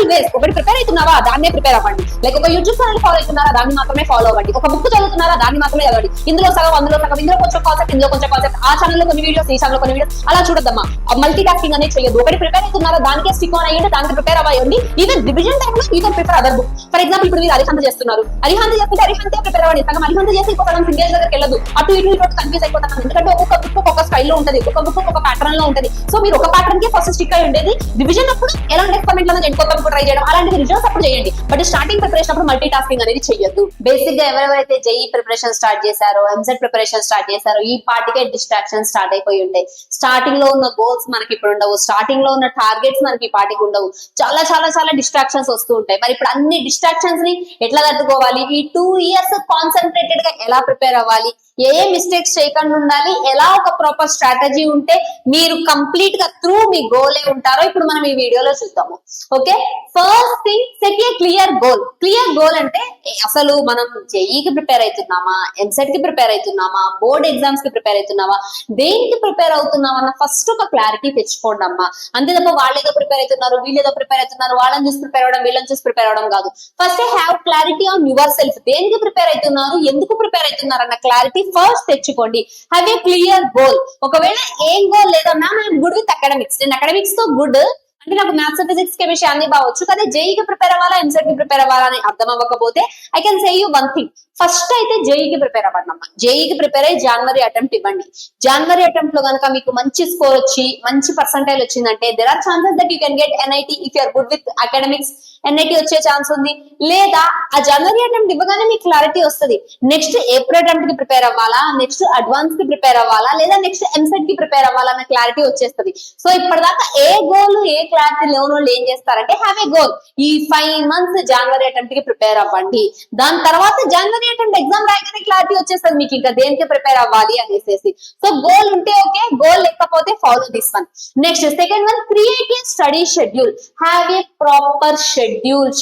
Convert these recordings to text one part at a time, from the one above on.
Always ఒకటి prepare అవుతున్నావా దాన్నే prepare అవ్వండి. లైక్ ఒక యూట్యూబ్ ఛానల్ ఫాలో అవుతున్నారా దాన్ని మాత్రమే ఫాలో అవ్వండి. ఒక బుక్ చదువుతున్నారా దాన్ని మాత్రమే చదవండి. ఇందులో సగం అందులో సగం, ఇందులో కొంచెం కాన్సెప్ట్ ఇందులో కొంచెం కాన్సెప్ట్, ఆ ఛానల్లో కొన్ని వీడియోస్ ఈ ఛానల్లో కొన్ని వీడియోస్ అలా చూడద్దమ్మా. మల్టీ టాస్కింగ్ అనేది చేయొద్దు. ఒకటి ప్రిపేర్ అవుతున్నారా దానికే స్టిక్ ఆన్ అయ్యండి, దానికి ప్రిపేర్ అవ్వండి. ఈవెన్ రివిజన్ టైంలో you can prepare other book. For example ఇప్పుడు మీరు అరిహంత చేస్తున్నారు, అరిహంత చేస్తుంటే అరిహంతే ప్రిపేర్ అవ్వండి. సగం అరిహంత చేసి ఇంకో సగం సింగేజ్ దగ్గరికి వెళ్ళదు. అటు ఇటు ఇటు కన్ఫ్యూజ్ అయిపోతాం. ఎందుకంటే ఒక్కొక్క బుక్ ఒక్కొక్క స్టైల్లో ఉంటుంది, ఒక్కొక్క బుక్ ఒక్కొక్క ప్యాటర్న్ లో ఉంటుంది. సో మీరు ఒక ప్యాటర్న్ కి ఫస్ట్ స్టిక్ అయి ఉండేది. రివిజన్ అప్పుడు ఎలాంటి ఎక్స్పెరిమెంట్ లో కొత్త బుక్ ట్రై చేయడం అలాంటి రివిజన్స్ అప్పుడు చేయండి. బట్ స్టార్టింగ్ ప్రిపరేషన్ అప్పుడు మల్టీ టాస్కింగ్ అనేది చేయొద్దు. బేసిక్ గా ఎవరెవరైతే జేఈ ప్రిపరేషన్ స్టార్ట్ చేశారో, ఎంసెట్ ప్రిపరేషన్ స్టార్ట్ చేశారో, ఈ పార్టీకే డిస్ట్రాక్షన్ స్టార్ట్ అయిపోయి ఉంటాయి. స్టార్టింగ్ లో ఉన్న గోల్స్ మనకి ఇప్పుడు ఉండవు, స్టార్టింగ్ లో ఉన్న టార్గెట్స్ మనకి ఈ పార్టీకి ఉండవు. చాలా చాలా చాలా డిస్ట్రాక్షన్స్ వస్తూ ఉంటాయి. మరి ఇప్పుడు అన్ని డిస్ట్రాక్షన్స్ ని ఎట్లా తట్టుకోవాలి? ఈ 2 years కాన్సన్ట్రేటెడ్ గా ఎలా ప్రిపేర్ అవ్వాలి? ఏ మిస్టేక్స్ చేయకుండా ఉండాలి? ఎలా ఒక ప్రాపర్ స్ట్రాటజీ ఉంటే మీరు కంప్లీట్ గా త్రూ మీ గోల్ ఏ ఉంటారో ఇప్పుడు మనం ఈ వీడియోలో చూద్దాము. ఓకే, ఫస్ట్ థింగ్ సెట్ ఏ క్లియర్ గోల్. క్లియర్ గోల్ అంటే అసలు మనం జేఈకి ప్రిపేర్ అవుతున్నామా, ఎంసెట్ కి ప్రిపేర్ అవుతున్నామా, బోర్డ్ ఎగ్జామ్స్ కి ప్రిపేర్ అవుతున్నామా, దేనికి ప్రిపేర్ అవుతున్నామా అన్న ఫస్ట్ ఒక క్లారిటీ తెచ్చుకోండి అమ్మా. అంతే తప్ప వాళ్ళు ఏదో ప్రిపేర్ అవుతున్నారు, వీళ్ళు ఏదో ప్రిపేర్ అవుతున్నారు, వాళ్ళని చూసి ప్రిపేర్ అవడం, వీళ్ళని చూసి ప్రిపేర్ అవడం కాదు. First have clarity on your self. దేనికి ప్రిపేర్ అవుతున్నారు, ఎందుకు ప్రిపేర్ అవుతున్నారు అన్న క్లారిటీ ఫస్ట్ తెచ్చుకోండి. Have a clear goal. ఒకవేళ ఏం గోల్ లేదా ma'am I'm good with academics, నేను అకాడమిక్స్ తో గుడ్ అంటే నాకు మ్యాథ్స్, ఫిజిక్స్, కెమిస్ట్రీ అన్ని బావచ్చు, కానీ జేఈకి ప్రిపేర్ అవ్వాలా, ఎంసెట్ కి ప్రిపేర్ అవ్వాలా అని అర్థం అవ్వకపోతే I can say you one thing. First అయితే జేఈకి ప్రిపేర్ అవ్వండి అమ్మా. జేఈకి ప్రిపేర్ అయ్యి జనవరి అటెంప్ట్ ఇవ్వండి. జనవరి అటెంప్ట్ లో కనుక మీకు మంచి స్కోర్ వచ్చి మంచి పర్సంటైల్ వచ్చిందంటే there are chances that you can get NIT. If you're good with academics NIT వచ్చే ఛాన్స్ ఉంది. లేదా ఆ జనవరి అటెంప్ట్ ఇవ్వగానే మీకు క్లారిటీ వస్తుంది. నెక్స్ట్ ఏప్రిల్ అటెంప్ట్ కి ప్రిపేర్ అవ్వాలా, నెక్స్ట్ అడ్వాన్స్ కి ప్రిపేర్ అవ్వాలా, లేదా నెక్స్ట్ ఎంసెట్ కి ప్రిపేర్ అవ్వాలా అన్న క్లారిటీ వచ్చేస్తుంది. సో ఇప్పటిదాకా ఏ గోల్ ఏ క్లారిటీ లేని ఏం చేస్తారంటే హ్యావ్ ఏ గోల్. ఈ 5 months జనవరి అటెంప్ట్ కి ప్రిపేర్ అవ్వండి. దాని తర్వాత జనవరి అటెంప్ట్ ఎగ్జామ్ రాయగానే క్లారిటీ వచ్చేస్తుంది మీకు ఇంకా దేనికి ప్రిపేర్ అవ్వాలి అనేసి. సో గోల్ ఉంటే ఓకే, గోల్ లేకపోతే follow this one. Next second one, create a study schedule. Have a proper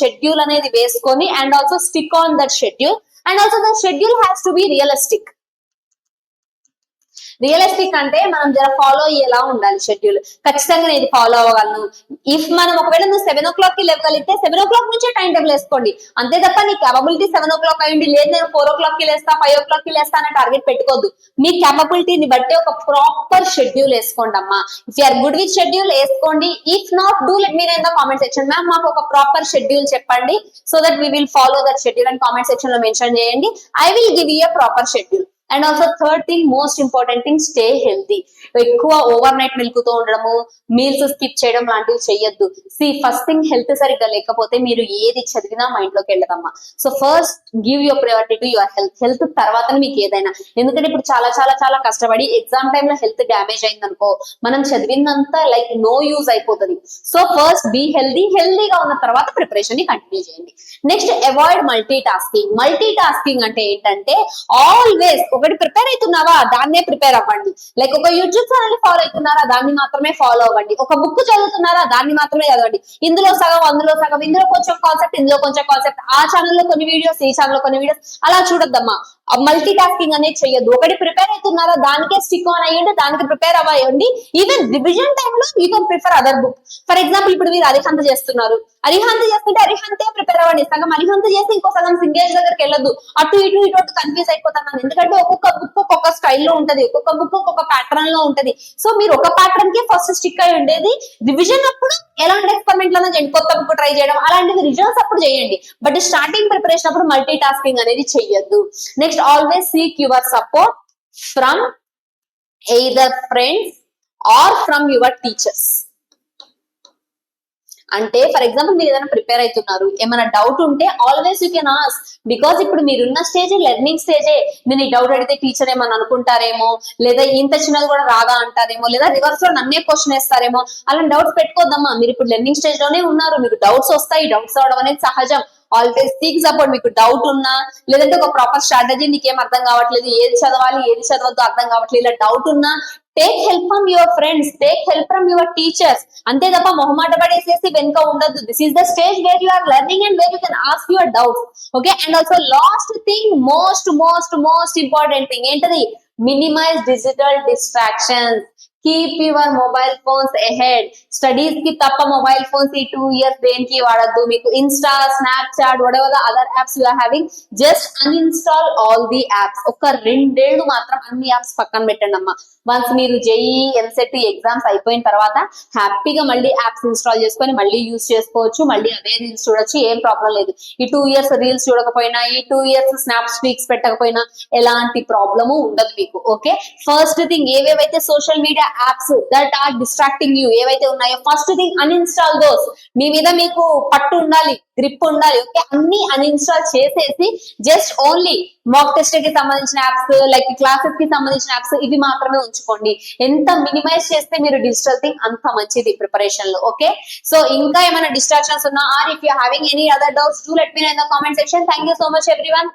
schedule అనేది వేసుకొని and also stick on that schedule. And also the schedule has to be realistic. Realistic అంటే మనం జర follow అయ్యేలా ఉండాలి schedule. ఖచ్చితంగా నేను ఇది ఫాలో అవ్వగలను. ఇఫ్ మనం ఒకవేళ నువ్వు 7 o'clock కి లేవగలిగితే 7 o'clock నుంచే టైం టేబుల్ వేసుకోండి. అంతే తప్ప నీ కేపబిలిటీ 7 o'clock అయ్యింది, లేదు నేను 4 o'clock కి లేస్తా, 5 o'clock కి లేస్తా అనే టార్గెట్ పెట్టుకోవద్దు. మీ కేపబిలిటీని బట్టి ఒక ప్రాపర్ షెడ్యూల్ వేసుకోండి అమ్మా. If you're good with schedule వేసుకోండి. If not, do let me know in the comment section. Ma'am మాకు ఒక ప్రాపర్ షెడ్యూల్ చెప్పండి, so that we will follow that schedule అని కామెంట్ సెక్షన్ లో మెన్షన్ చేయండి. I will give you a proper schedule. And also third thing, most important thing, stay healthy. ఎక్కువ overnight మిల్కుతో ఉండడము, meals skip చేయడం లాంటివి చెయ్యొద్దు. ఫస్ట్ థింగ్, హెల్త్ సరిగ్గా లేకపోతే మీరు ఏది చదివినా మైండ్ లోకి వెళ్ళదమ్మా. So first give your priority to your health. Health తర్వాతనే మీకు ఏదైనా. ఎందుకంటే ఇప్పుడు చాలా చాలా చాలా కష్టపడి ఎగ్జామ్ టైంలో హెల్త్ డ్యామేజ్ అయిందనుకో మనం చదివిందంతా లైక్ నో యూజ్ అయిపోతుంది. So first be healthy. హెల్దీగా ఉన్న తర్వాత ప్రిపరేషన్ ని కంటిన్యూ చేయండి. Next, avoid multi tasking. Multi tasking అంటే ఏంటంటే ఆల్వేస్ ఒకటి ప్రిపేర్ అవుతున్నావా దాన్నే ప్రిపేర్ అవ్వండి. లైక్ ఒక యూట్యూబ్ ఛానల్ ఫాలో అవుతున్నారా దాన్ని మాత్రమే ఫాలో అవ్వండి. ఒక బుక్ చదువుతున్నారా దాన్ని మాత్రమే చదవండి. ఇందులో సగం అందులో సగం, ఇందులో కొంచెం కాన్సెప్ట్ ఇందులో కొంచెం కాన్సెప్ట్, ఆ ఛానల్లో కొన్ని వీడియోస్ ఈ ఛానల్లో కొన్ని వీడియోస్ అలా చూడొద్దమ్మా. మల్టీ టాస్కింగ్ అనేది చేయొద్దు. ఒకటి ప్రిపేర్ అవుతున్నారా దానికే స్టిక్ ఆన్ అయ్యండి, దానికి ప్రిపేర్ అవ్వండి. ఈవెన్ రివిజన్ టైంలో you can prefer other book. For example ఇప్పుడు మీరు అరిహంత చేస్తున్నారు, అరిహంత చేస్తుంటే అరిహంతే ప్రిపేర్ అవ్వండి. సగం అరిహంత చేసి ఇంకో సగం సింగేజ్ దగ్గరికి వెళ్ళొద్దు. అటు ఇటు ఇటు కన్ఫ్యూజ్ అయిపోతాను. ఎందుకంటే ఒక్కొక్క బుక్ ఒక్కొక్క స్టైల్లో ఉంటది, ఒక్కొక్క బుక్ ఒక్కొక్క ప్యాటర్న్ లో ఉంటది. సో మీరు ఒక ప్యాటర్న్ కి ఫస్ట్ స్టిక్ అయి ఉండేది. రివిజన్ అప్పుడు ఎలాంటి ఎక్స్పెరిమెంట్ లో చేయండి, కొత్త బుక్ ట్రై చేయడం అలాంటివి రివిజన్స్ అప్పుడు చేయండి. బట్ స్టార్టింగ్ ప్రిపరేషన్ అప్పుడు మల్టీ టాస్కింగ్ అనేది చెయ్యొద్దు. Next, always seek your support from either friends or from your teachers. అంటే ఫర్ ఎగ్జాంపుల్ మీరు ఏదైనా ప్రిపేర్ అవుతున్నారు, ఏమైనా డౌట్ ఉంటే always you can ask. Because ఇప్పుడు మీరున్న స్టేజ్ లెర్నింగ్ స్టేజే. నేను ఈ డౌట్ అడిగితే టీచర్ ఏమని అనుకుంటారేమో, లేదా ఇంత చిన్నది కూడా రాగా అంటారేమో, లేదా రివర్స్ లో నన్నే క్వశ్చన్ వేస్తారేమో, అలాంటి డౌట్స్ పెట్టుకోద్దమ్మా. మీరు ఇప్పుడు లెర్నింగ్ స్టేజ్ లోనే ఉన్నారు, మీకు డౌట్స్ వస్తాయి. డౌట్స్ రావడం అనేది సహజం. Always seek support. మీకు డౌట్ ఉన్నా, లేదంటే ఒక ప్రాపర్ స్ట్రాటజీ నీకేం అర్థం కావట్లేదు, ఏది చదవాలి ఏది చదవద్దు అర్థం కావట్లేదు, ఇలా డౌట్ ఉన్నా take help from your friends, take help from your teachers. అంతే తప్ప మొహమాట పడేసేసి వెనుక ఉండద్దు. This is the stage where you are learning and where you can ask your doubts. Okay, and also last thing, most important thing ఏంటది? Minimize digital distractions. Keep your mobile phones ahead. Studies కి తప్ప mobile phones ఈ 2 years దేనికి వాడద్దు. మీకు Insta, Snapchat, whatever the other apps you are having, just uninstall all the apps. ఒక 2 ఏళ్ళు మాత్రం అన్ని యాప్స్ పక్కన పెట్టండి అమ్మా. వన్స్ మీరు జేఈ, ఎంసెట్ ఎగ్జామ్స్ అయిపోయిన తర్వాత హ్యాపీగా మళ్ళీ యాప్స్ ఇన్స్టాల్ చేసుకొని మళ్ళీ యూజ్ చేసుకోవచ్చు. మళ్ళీ అదే రీల్స్ చూడొచ్చు, ఏం ప్రాబ్లం లేదు. ఈ 2 years రీల్స్ చూడకపోయినా, ఈ 2 years స్నాప్ స్ట్రీక్స్ పెట్టకపోయినా ఎలాంటి ప్రాబ్లము ఉండదు మీకు. ఓకే, ఫస్ట్ థింగ్ ఏవేవైతే social media apps that are distracting you ఏవైతే ఉన్నాయో, ఫస్ట్ థింగ్ అన్ఇన్స్టాల్ దోస్. మీ మీద మీకు పట్టు ఉండాలి, గ్రిప్ ఉండాలి. ఓకే, అన్ని అన్ఇన్స్టాల్ చేసేసి జస్ట్ ఓన్లీ మాక్ టెస్ట్ కి సంబంధించిన యాప్స్, లైక్ క్లాసెస్ కి సంబంధించిన యాప్స్, ఇవి మాత్రమే ఉంచుకోండి. ఎంత మినిమైజ్ చేస్తే మీరు డిజిటల్ థింగ్ అంత మంచిది ప్రిపరేషన్ లో. ఓకే, సో ఇంకా ఏమైనా డిస్ట్రాక్షన్స్ ఉన్నా, or if you having any other doubts, do let me know in the comment section. Thank you so much everyone.